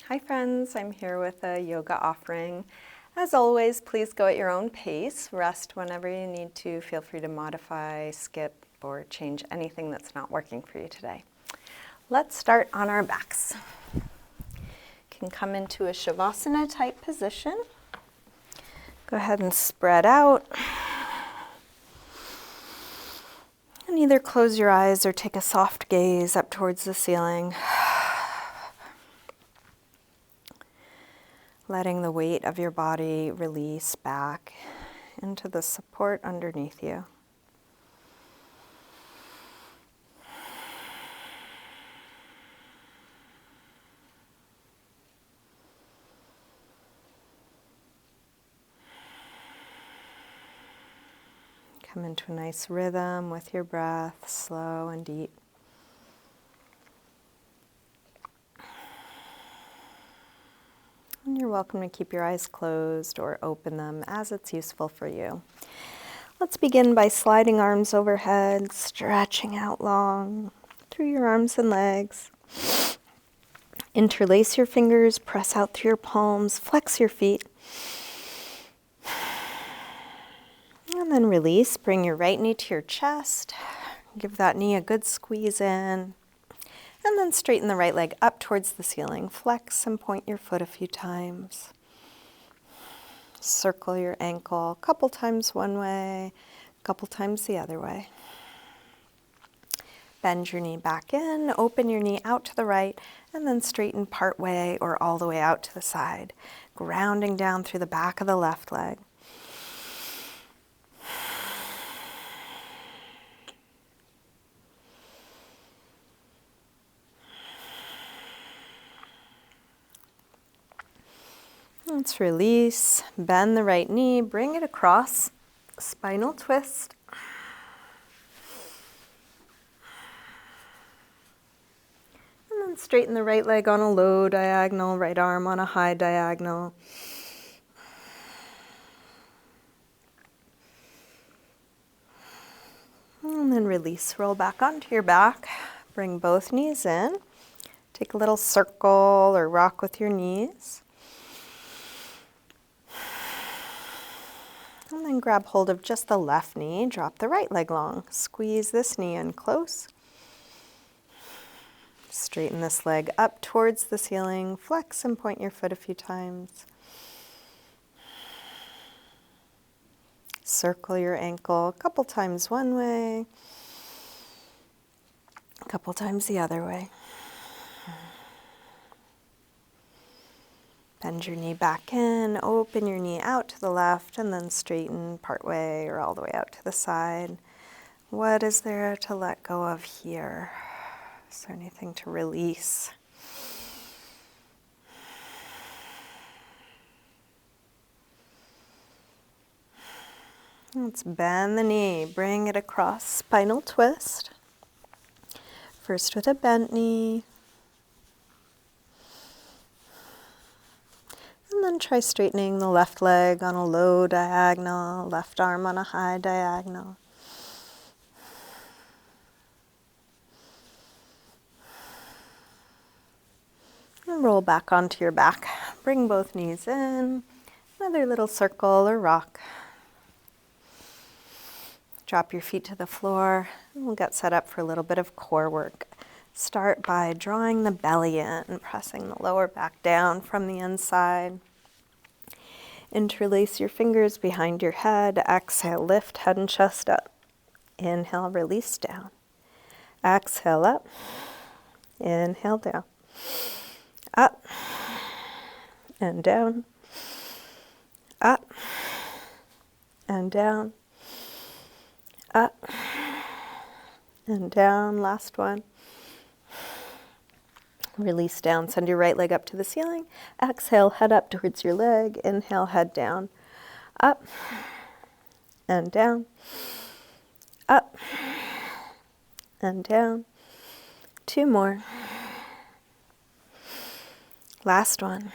Hi friends, I'm here with a yoga offering. As always, please go at your own pace. Rest whenever you need to. Feel free to modify, skip, or change anything that's not working for you today. Let's start on our backs. You can come into a Shavasana type position. Go ahead and spread out. And either close your eyes or take a soft gaze up towards the ceiling. Letting the weight of your body release back into the support underneath you. Come into a nice rhythm with your breath, slow and deep. And you're welcome to keep your eyes closed or open them as it's useful for you. Let's begin by sliding arms overhead, stretching out long through your arms and legs. Interlace your fingers, press out through your palms, flex your feet. And then release, bring your right knee to your chest. Give that knee a good squeeze in. And then straighten the right leg up towards the ceiling. Flex and point your foot a few times. Circle your ankle a couple times one way, a couple times the other way. Bend your knee back in, open your knee out to the right, and then straighten part way or all the way out to the side. Grounding down through the back of the left leg. Let's release, bend the right knee, bring it across, spinal twist. And then straighten the right leg on a low diagonal, right arm on a high diagonal. And then release, roll back onto your back, bring both knees in. Take a little circle or rock with your knees. And then grab hold of just the left knee, drop the right leg long. Squeeze this knee in close. Straighten this leg up towards the ceiling. Flex and point your foot a few times. Circle your ankle a couple times one way, a couple times the other way. Bend your knee back in, open your knee out to the left, and then straighten part way or all the way out to the side. What is there to let go of here? Is there anything to release? Let's bend the knee, bring it across, spinal twist. First with a bent knee. And then try straightening the left leg on a low diagonal, left arm on a high diagonal. And roll back onto your back. Bring both knees in. Another little circle or rock. Drop your feet to the floor. And we'll get set up for a little bit of core work. Start by drawing the belly in, pressing the lower back down from the inside. Interlace your fingers behind your head. Exhale, lift head and chest up. Inhale, release down. Exhale up. Inhale down. Up and down. Up and down. Up and down. Last one. Release down, send your right leg up to the ceiling. Exhale, head up towards your leg. Inhale, head down. Up and down. Up and down. Two more. Last one.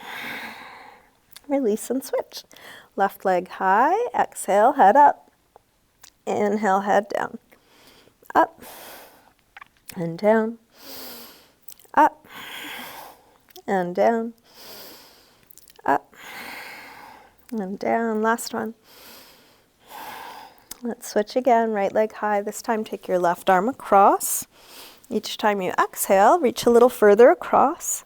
Release and switch. Left leg high. Exhale, head up. Inhale, head down. Up and down. Up and down. And down, last one. Let's switch again, right leg high. This time take your left arm across. Each time you exhale, reach a little further across.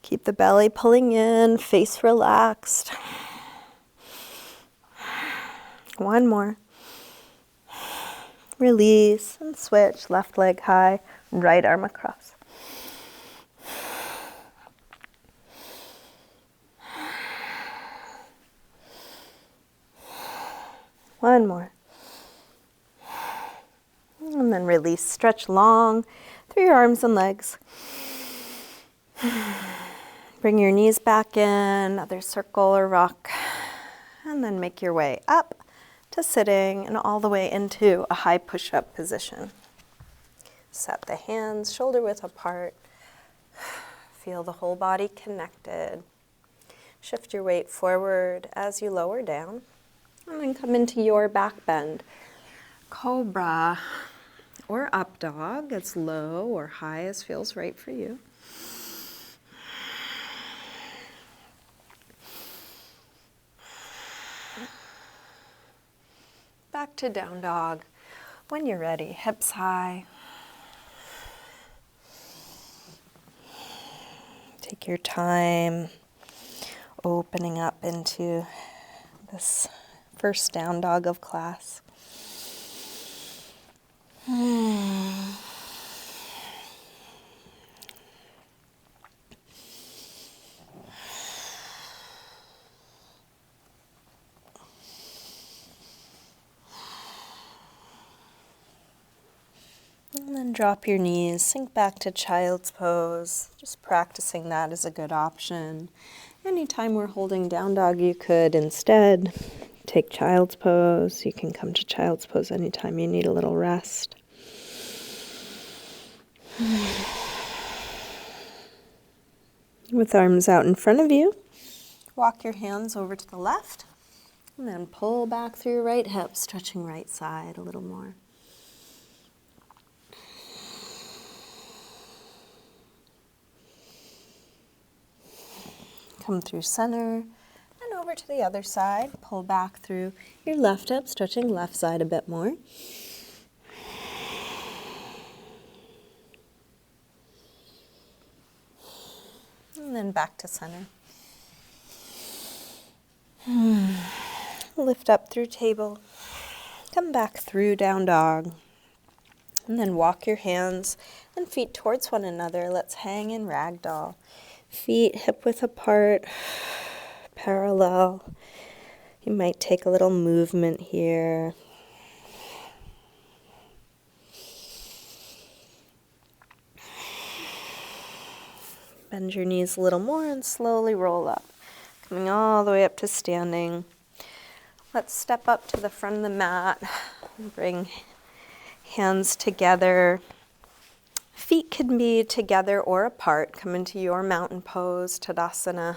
Keep the belly pulling in, face relaxed. One more. Release and switch, left leg high, right arm across. One more. And then release, stretch long through your arms and legs. Bring your knees back in, another circle or rock. And then make your way up to sitting and all the way into a high push-up position. Set the hands shoulder width apart. Feel the whole body connected. Shift your weight forward as you lower down. And then come into your back bend. Cobra or up dog, as low or high as feels right for you. Back to down dog. When you're ready, hips high. Take your time opening up into this first down dog of class. And then drop your knees, sink back to child's pose. Just practicing that is a good option. Anytime we're holding down dog, you could instead take child's pose. You can come to child's pose anytime you need a little rest. With arms out in front of you, walk your hands over to the left, and then pull back through your right hip, stretching right side a little more. Come through center and over to the other side. Pull back through your left hip, stretching left side a bit more. And then back to center. Lift up through table. Come back through down dog. And then walk your hands and feet towards one another. Let's hang in ragdoll. Feet hip width apart, parallel. You might take a little movement here. Bend your knees a little more and slowly roll up. Coming all the way up to standing. Let's step up to the front of the mat. Bring hands together. Feet can be together or apart. Come into your mountain pose, Tadasana.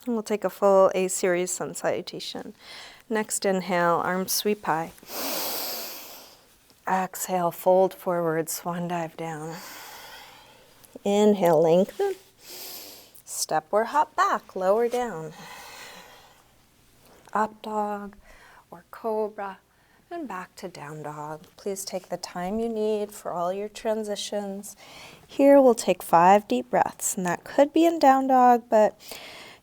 And we'll take a full A-series sun salutation. Next inhale, arms sweep high. Exhale, fold forward, swan dive down. Inhale, lengthen. Step or hop back, lower down. Up dog or cobra. And back to down dog. Please take the time you need for all your transitions. Here we'll take 5 deep breaths, and that could be in down dog, but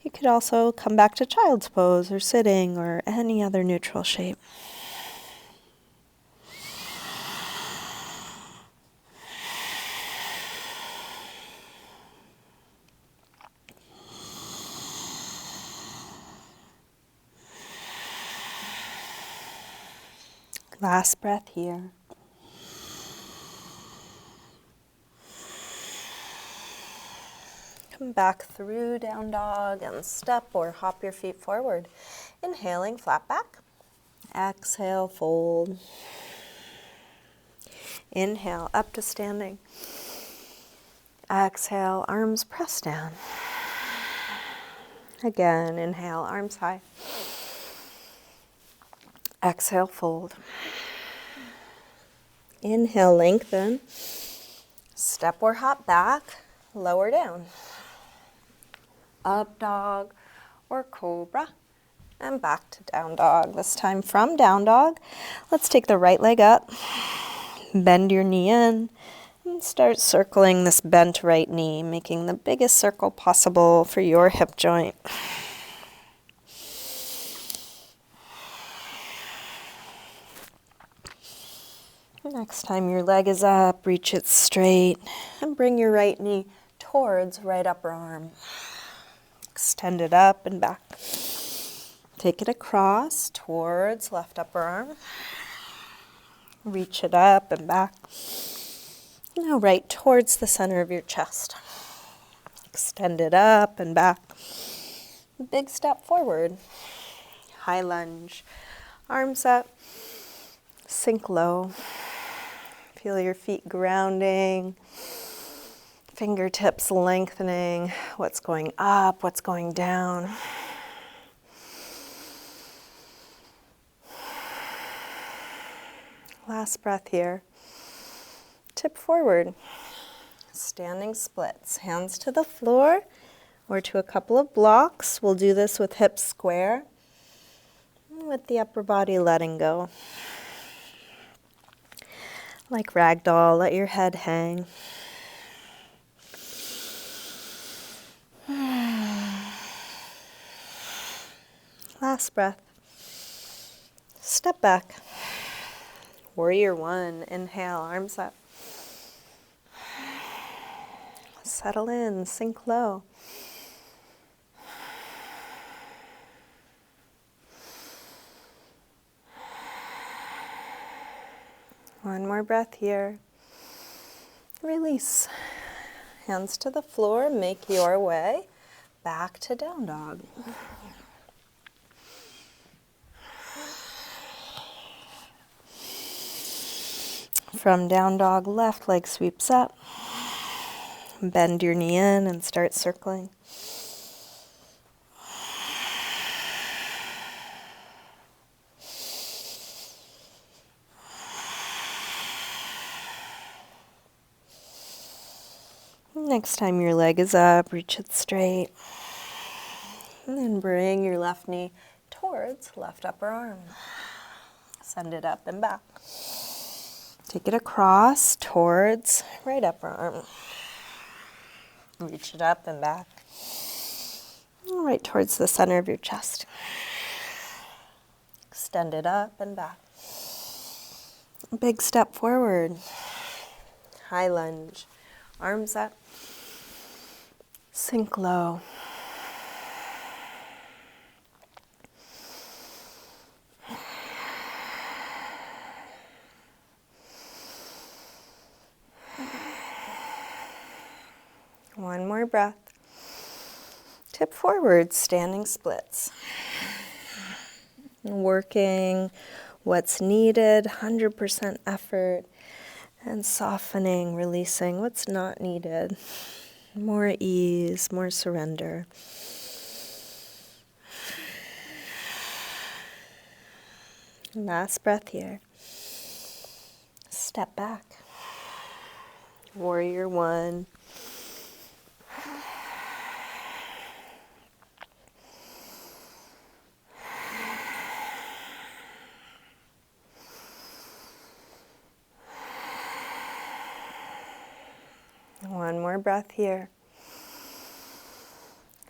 you could also come back to child's pose or sitting or any other neutral shape. Last breath here. Come back through down dog and step or hop your feet forward. Inhaling, flat back. Exhale, fold. Inhale, up to standing. Exhale, arms press down. Again, inhale, arms high. Exhale, fold. Inhale, lengthen. Step or hop back, lower down. Up dog or cobra. And back to down dog. This time from down dog, let's take the right leg up, bend your knee in, and start circling this bent right knee, making the biggest circle possible for your hip joint. Next time your leg is up, reach it straight and bring your right knee towards right upper arm. Extend it up and back. Take it across towards left upper arm. Reach it up and back. Now right towards the center of your chest. Extend it up and back. Big step forward. High lunge. Arms up. Sink low. Feel your feet grounding. Fingertips lengthening. What's going up, what's going down. Last breath here. Tip forward. Standing splits. Hands to the floor or to a couple of blocks. We'll do this with hips square. With the upper body letting go. Like ragdoll, let your head hang. Last breath. Step back. Warrior one. Inhale, arms up. Settle in, sink low. One more breath here. Release. Hands to the floor, make your way back to down dog. From down dog, left leg sweeps up. Bend your knee in and start circling. Next time your leg is up, reach it straight. And then bring your left knee towards left upper arm. Send it up and back. Take it across towards right upper arm. Reach it up and back. Right towards the center of your chest. Extend it up and back. Big step forward. High lunge. Arms up. Sink low. One more breath. Tip forward, standing splits. Working what's needed, 100% effort, and softening, releasing what's not needed. More ease, more surrender. Last breath here. Step back. Warrior one. One more breath here.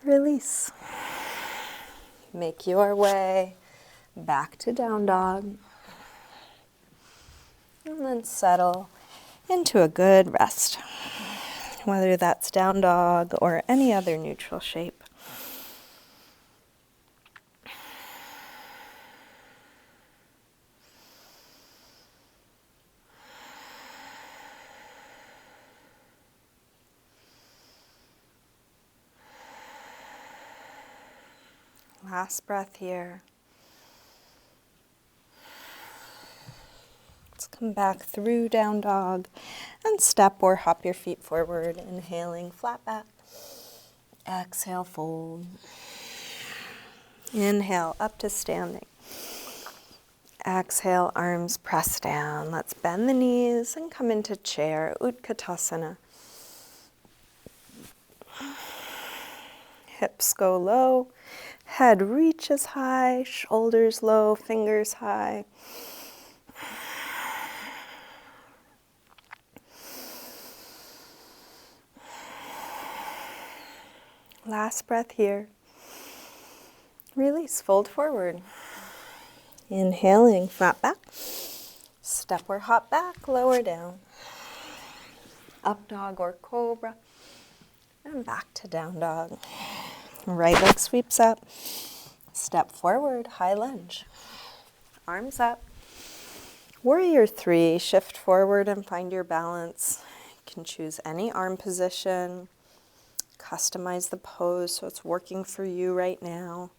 Release. Make your way back to down dog. And then settle into a good rest, whether that's down dog or any other neutral shape. Last breath here. Let's come back through down dog and step or hop your feet forward. Inhaling, flat back. Exhale, fold. Inhale, up to standing. Exhale, arms press down. Let's bend the knees and come into chair, Utkatasana. Hips go low, head reaches high, shoulders low, fingers high. Last breath here. Release, fold forward. Inhaling, flat back. Step or hop back, lower down. Up dog or cobra. And back to down dog. Right leg sweeps up. Step forward, high lunge. Arms up. Warrior 3, shift forward and find your balance. You can choose any arm position. Customize the pose so it's working for you right now.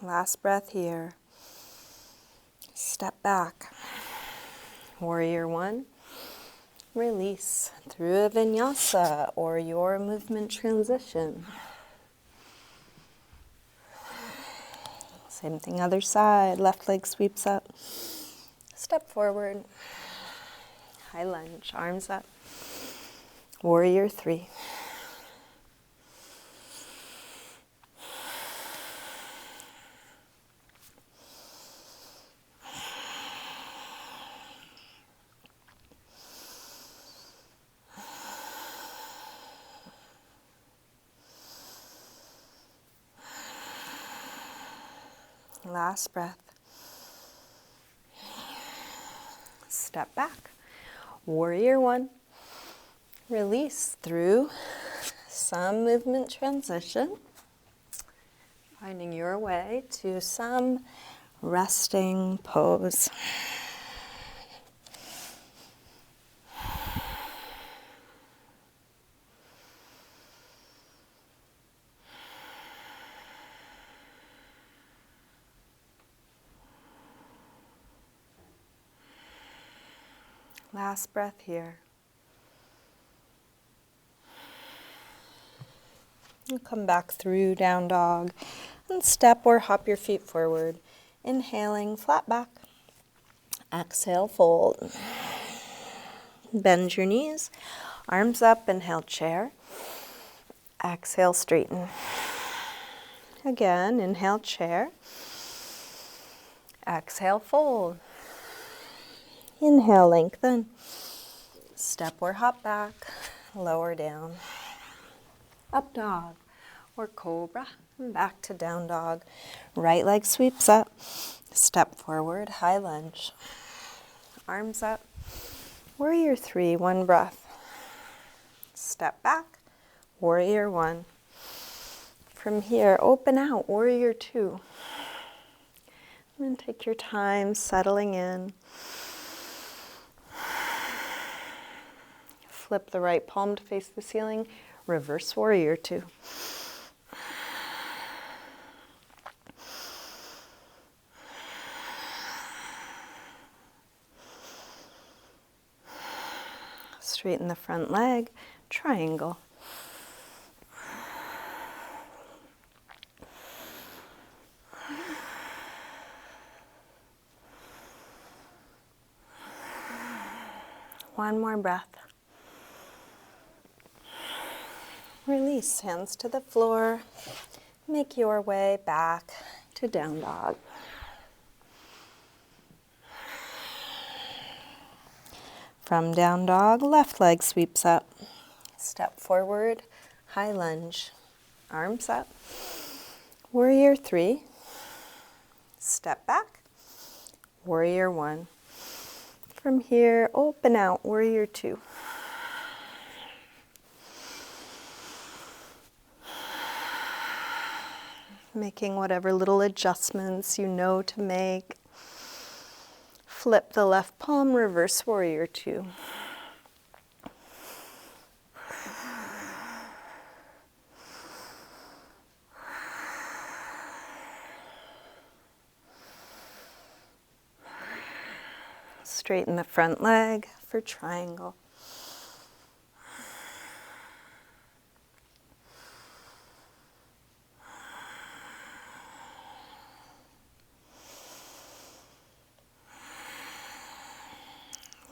Last breath here. Step back. Warrior 1. Release through a vinyasa or your movement transition. Same thing other side. Left leg sweeps up. Step forward. High lunge. Arms up. Warrior 3. Last breath. Step back. Warrior 1. Release through some movement transition. Finding your way to some resting pose. Last breath here. And come back through down dog and step or hop your feet forward. Inhaling, flat back. Exhale, fold. Bend your knees. Arms up, inhale, chair. Exhale, straighten. Again, inhale, chair. Exhale, fold. Inhale, lengthen. Step or hop back, lower down. Up dog or cobra, and back to down dog. Right leg sweeps up. Step forward, high lunge. Arms up. Warrior 3, one breath. Step back, warrior 1. From here, open out, warrior 2. And then take your time settling in. Flip the right palm to face the ceiling. Reverse warrior 2. Straighten the front leg. Triangle. One more breath. Release, hands to the floor. Make your way back to down dog. From down dog, left leg sweeps up. Step forward, high lunge. Arms up. Warrior 3. Step back. Warrior 1. From here, open out, warrior 2. Making whatever little adjustments you know to make. Flip the left palm, reverse warrior 2. Straighten the front leg for triangle.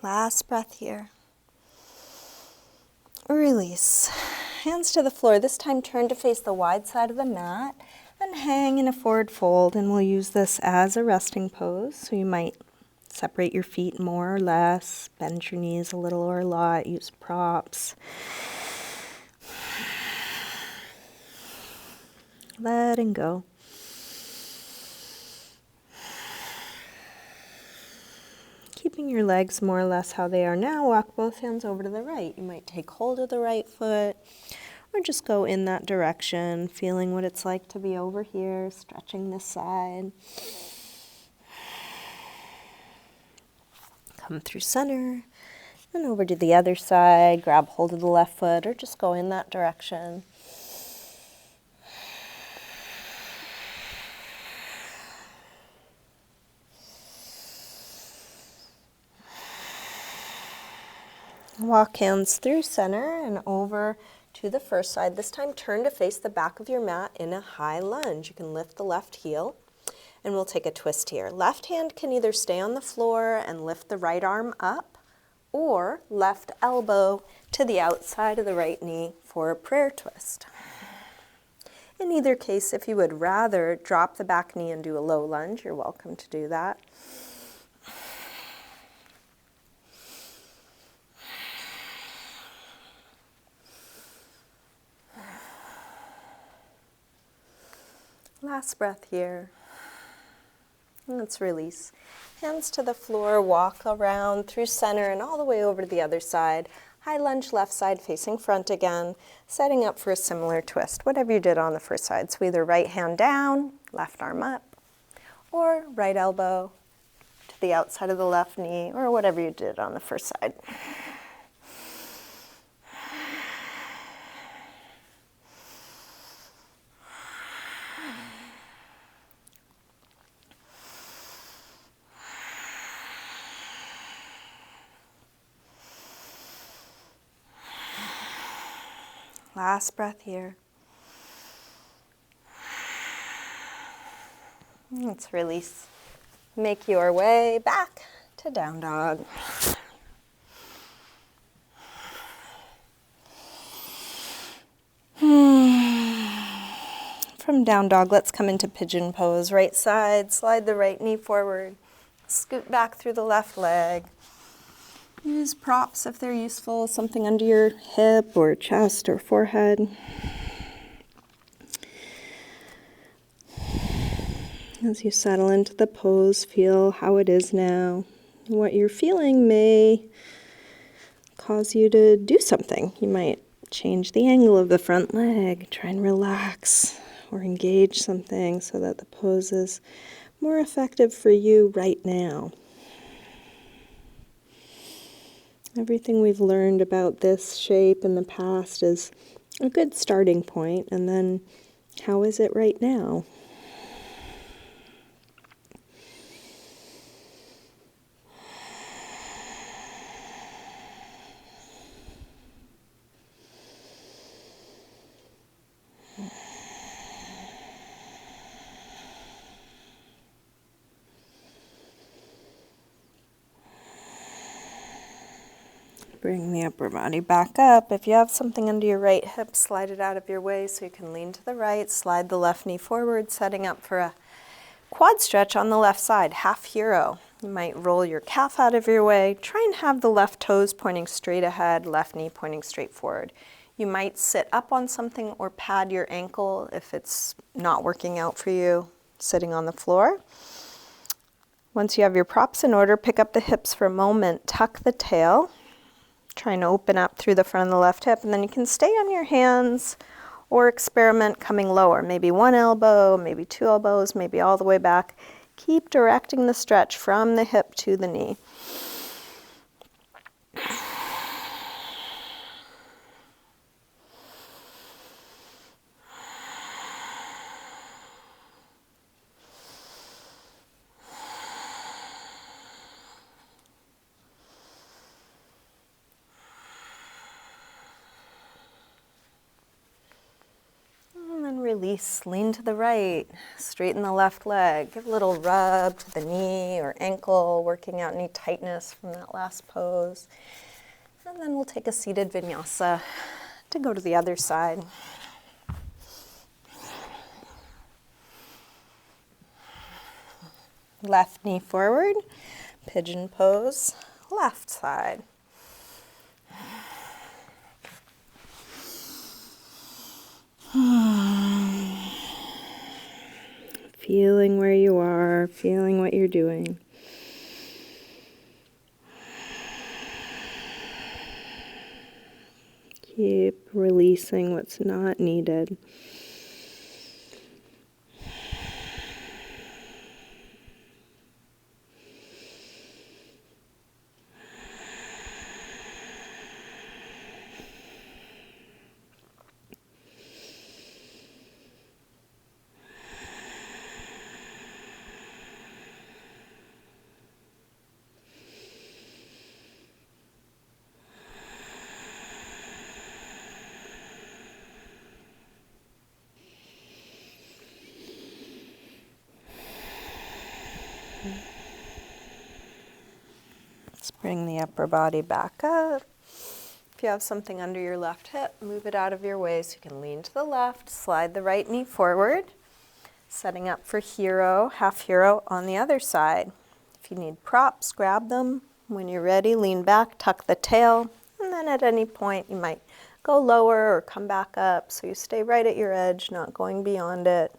Last breath here. Release. Hands to the floor. This time turn to face the wide side of the mat and hang in a forward fold. And we'll use this as a resting pose. So you might separate your feet more or less, bend your knees a little or a lot, use props. Letting go. Keeping your legs more or less how they are now, walk both hands over to the right. You might take hold of the right foot or just go in that direction, feeling what it's like to be over here, stretching this side. Come through center and over to the other side, grab hold of the left foot or just go in that direction. Walk hands through center and over to the first side. This time turn to face the back of your mat in a high lunge. You can lift the left heel and we'll take a twist here. Left hand can either stay on the floor and lift the right arm up or left elbow to the outside of the right knee for a prayer twist. In either case, if you would rather drop the back knee and do a low lunge, you're welcome to do that. Last breath here. Let's release. Hands to the floor, walk around through center and all the way over to the other side. High lunge left side facing front again, setting up for a similar twist, whatever you did on the first side. So either right hand down, left arm up, or right elbow to the outside of the left knee, or whatever you did on the first side. Last breath here. Let's release. Make your way back to down dog. From down dog, let's come into pigeon pose. Right side, slide the right knee forward. Scoot back through the left leg. Use props if they're useful, something under your hip or chest or forehead. As you settle into the pose, feel how it is now. What you're feeling may cause you to do something. You might change the angle of the front leg, try and relax or engage something so that the pose is more effective for you right now. Everything we've learned about this shape in the past is a good starting point, and then how is it right now? Bring the upper body back up. If you have something under your right hip, slide it out of your way so you can lean to the right. Slide the left knee forward, setting up for a quad stretch on the left side, half hero. You might roll your calf out of your way. Try and have the left toes pointing straight ahead, left knee pointing straight forward. You might sit up on something or pad your ankle if it's not working out for you, sitting on the floor. Once you have your props in order, pick up the hips for a moment, tuck the tail. Try and open up through the front of the left hip, and then you can stay on your hands or experiment coming lower. Maybe one elbow, maybe two elbows, maybe all the way back. Keep directing the stretch from the hip to the knee. release, lean to the right, straighten the left leg, give a little rub to the knee or ankle, working out any tightness from that last pose. And then we'll take a seated vinyasa to go to the other side. Left knee forward, pigeon pose, left side. Feeling where you are, feeling what you're doing. Keep releasing what's not needed. Let's bring the upper body back up. If you have something under your left hip, move it out of your way so you can lean to the left, slide the right knee forward, setting up for hero, half hero on the other side. If you need props, grab them. When you're ready, lean back, tuck the tail, and then at any point you might go lower or come back up so you stay right at your edge, not going beyond it.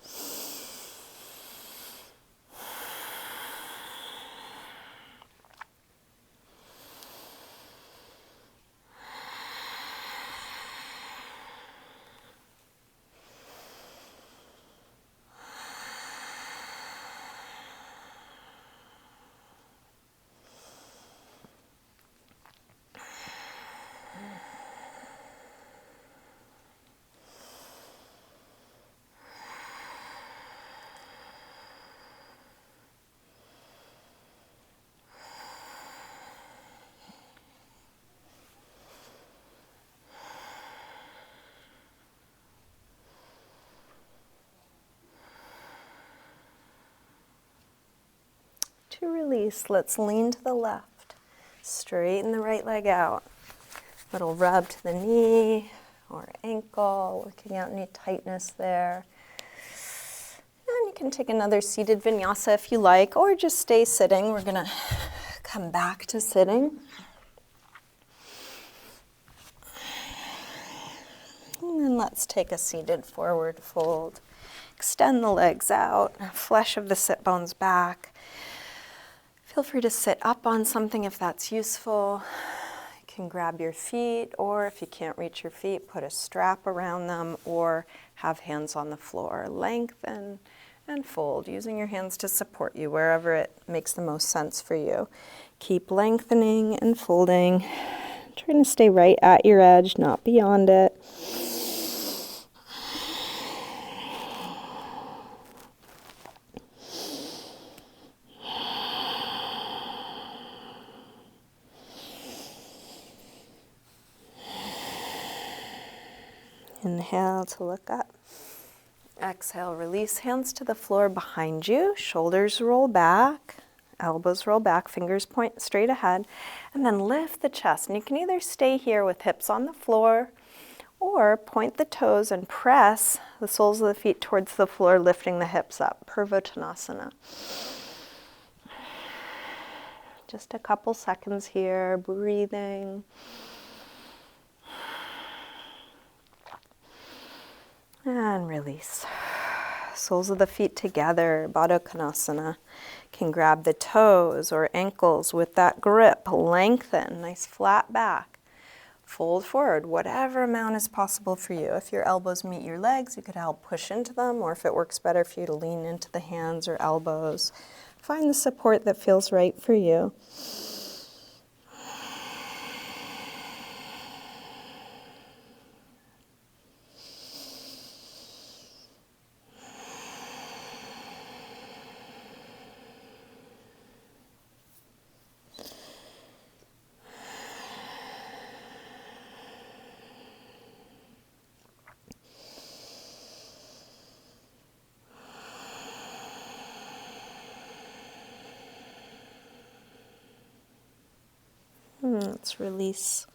To release, let's lean to the left, straighten the right leg out. Little rub to the knee or ankle, working out any tightness there. And you can take another seated vinyasa if you like, or just stay sitting. We're gonna come back to sitting. And then let's take a seated forward fold. Extend the legs out, flesh of the sit bones back. Feel free to sit up on something if that's useful. You can grab your feet, or if you can't reach your feet, put a strap around them or have hands on the floor. Lengthen and fold, using your hands to support you wherever it makes the most sense for you. Keep lengthening and folding. Trying to stay right at your edge, not beyond it. Inhale to look up. Exhale, release hands to the floor behind you. Shoulders roll back, elbows roll back, fingers point straight ahead, and then lift the chest. And you can either stay here with hips on the floor or point the toes and press the soles of the feet towards the floor, lifting the hips up. Purvottanasana. Just a couple seconds here, breathing. And release. Soles of the feet together, Baddha Konasana. Can grab the toes or ankles with that grip. Lengthen, nice flat back. Fold forward, whatever amount is possible for you. If your elbows meet your legs, you could help push into them, or if it works better for you to lean into the hands or elbows. Find the support that feels right for you. Let's release.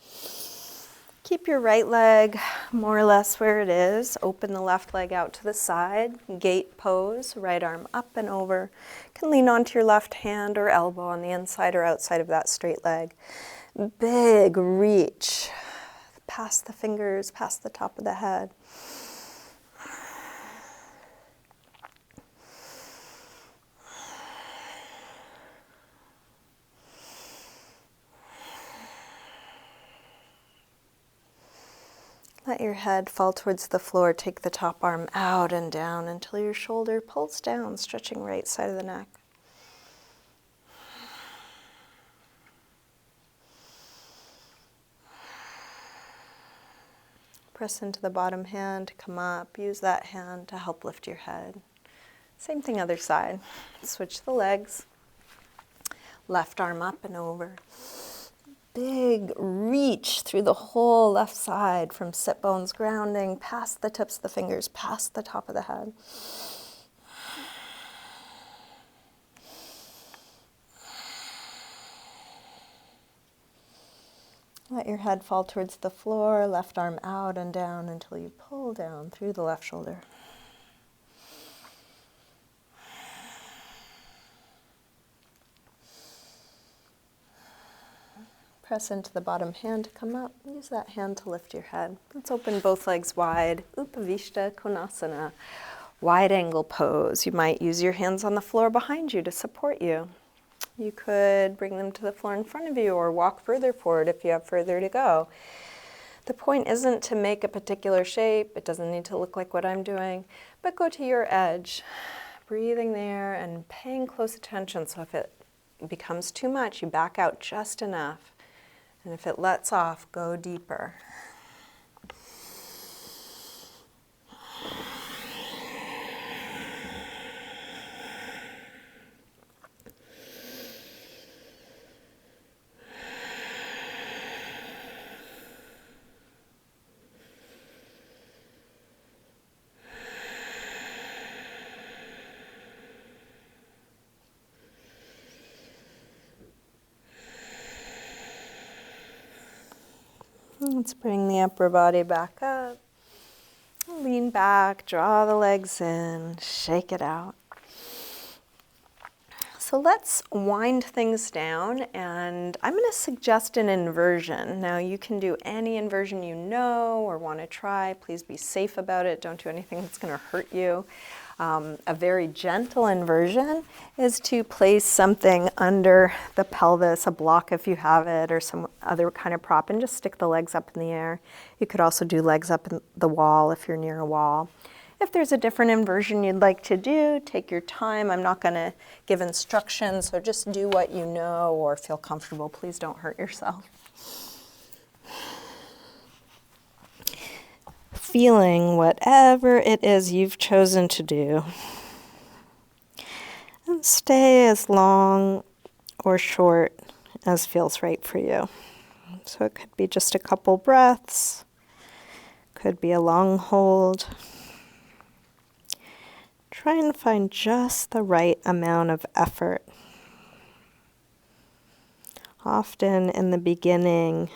Keep your right leg more or less where it is. Open the left leg out to the side. Gate pose, right arm up and over. You can lean onto your left hand or elbow on the inside or outside of that straight leg. Big reach. Past the fingers, past the top of the head. Let your head fall towards the floor. Take the top arm out and down until your shoulder pulls down, stretching right side of the neck. Press into the bottom hand to come up. Use that hand to help lift your head. Same thing other side. Switch the legs. Left arm up and over. Big reach through the whole left side from sit bones grounding, past the tips of the fingers, past the top of the head. Let your head fall towards the floor, left arm out and down until you pull down through the left shoulder. Press into the bottom hand to come up. Use that hand to lift your head. Let's open both legs wide. Upavishta Konasana, wide angle pose. You might use your hands on the floor behind you to support you. You could bring them to the floor in front of you or walk further forward if you have further to go. The point isn't to make a particular shape. It doesn't need to look like what I'm doing, but go to your edge. Breathing there and paying close attention. So if it becomes too much, you back out just enough. And if it lets off, go deeper. Let's bring the upper body back up. Lean back, draw the legs in, shake it out. So let's wind things down, and I'm going to suggest an inversion. Now you can do any inversion you know or want to try. Please be safe about it. Don't do anything that's going to hurt you. A very gentle inversion is to place something under the pelvis, a block if you have it, or some other kind of prop, and just stick the legs up in the air. You could also do legs up in the wall if you're near a wall. If there's a different inversion you'd like to do, take your time. I'm not going to give instructions, so just do what you know or feel comfortable. Please don't hurt yourself. Feeling whatever it is you've chosen to do. And stay as long or short as feels right for you. So it could be just a couple breaths, could be a long hold. Try and find just the right amount of effort. Often in the beginning,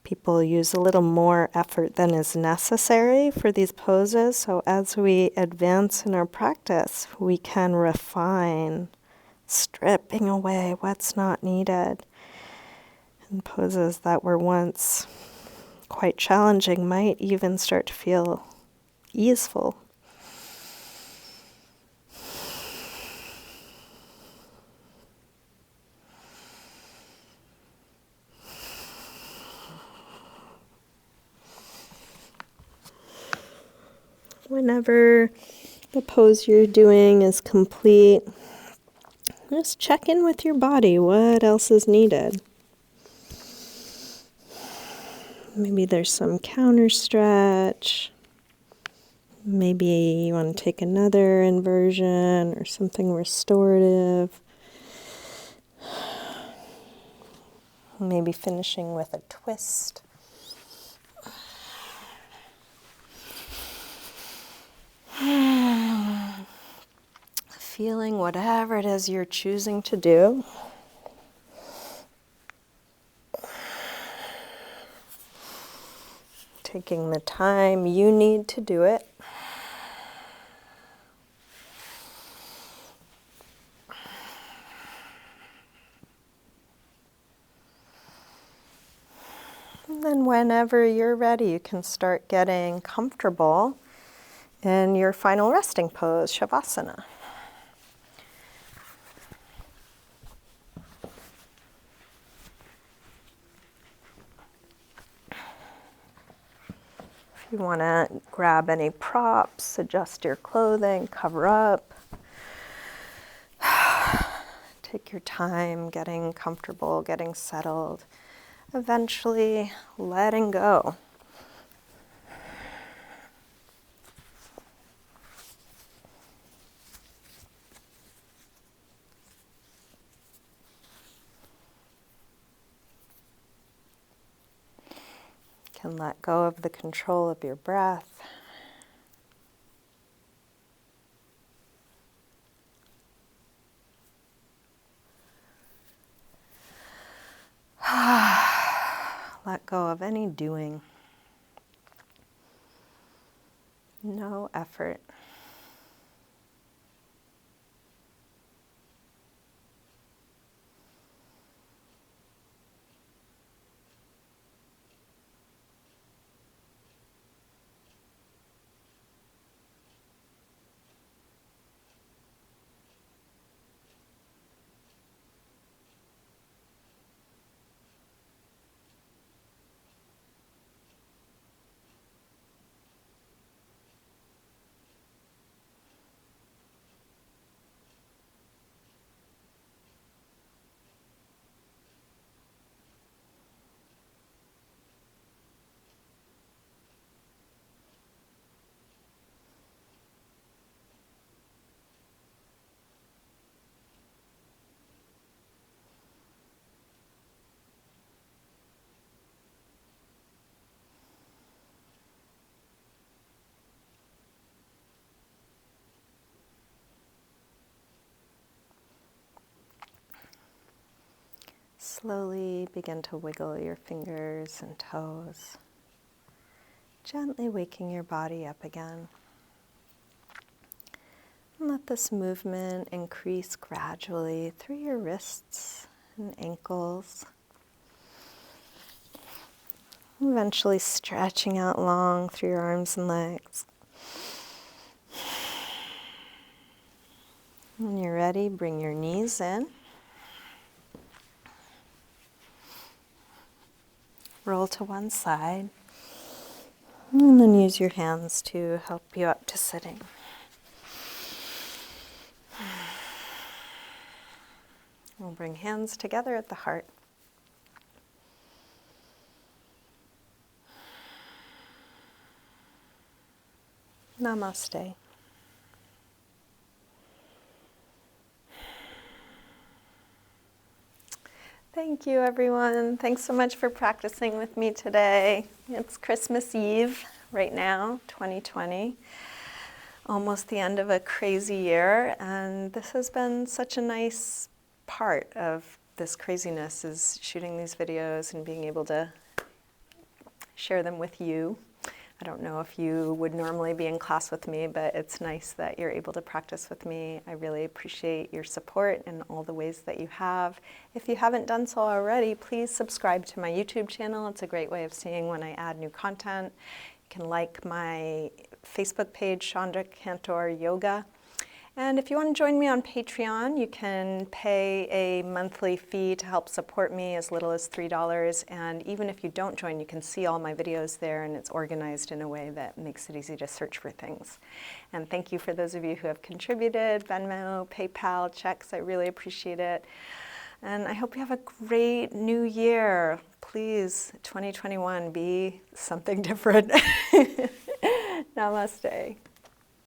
people use a little more effort than is necessary for these poses. So as we advance in our practice, we can refine, stripping away what's not needed. And poses that were once quite challenging might even start to feel easeful. Whenever the pose you're doing is complete, just check in with your body. What else is needed? Maybe there's some counter stretch. Maybe you want to take another inversion or something restorative. Maybe finishing with a twist. Feeling whatever it is you're choosing to do. taking the time you need to do it. And then whenever you're ready, you can start getting comfortable in your final resting pose, Shavasana. If you want to grab any props, adjust your clothing, cover up. Take your time getting comfortable, getting settled. Eventually letting go. You can let go of the control of your breath. Let go of any doing. No effort. Slowly begin to wiggle your fingers and toes, gently waking your body up again. And let this movement increase gradually through your wrists and ankles, eventually stretching out long through your arms and legs. When you're ready, bring your knees in. Roll to one side, and then use your hands to help you up to sitting. We'll bring hands together at the heart. Namaste. Thank you, everyone. Thanks so much for practicing with me today. It's Christmas Eve right now, 2020. Almost the end of a crazy year, and this has been such a nice part of this craziness, is shooting these videos and being able to share them with you. I don't know if you would normally be in class with me, but it's nice that you're able to practice with me. I really appreciate your support in all the ways that you have. If you haven't done so already, please subscribe to my YouTube channel. It's a great way of seeing when I add new content. You can like my Facebook page, Chandra Cantor Yoga. And if you want to join me on Patreon, you can pay a monthly fee to help support me, as little as $3. And even if you don't join, you can see all my videos there, and it's organized in a way that makes it easy to search for things. And thank you for those of you who have contributed, Venmo, PayPal, checks. I really appreciate it. And I hope you have a great new year. Please, 2021, be something different. Namaste.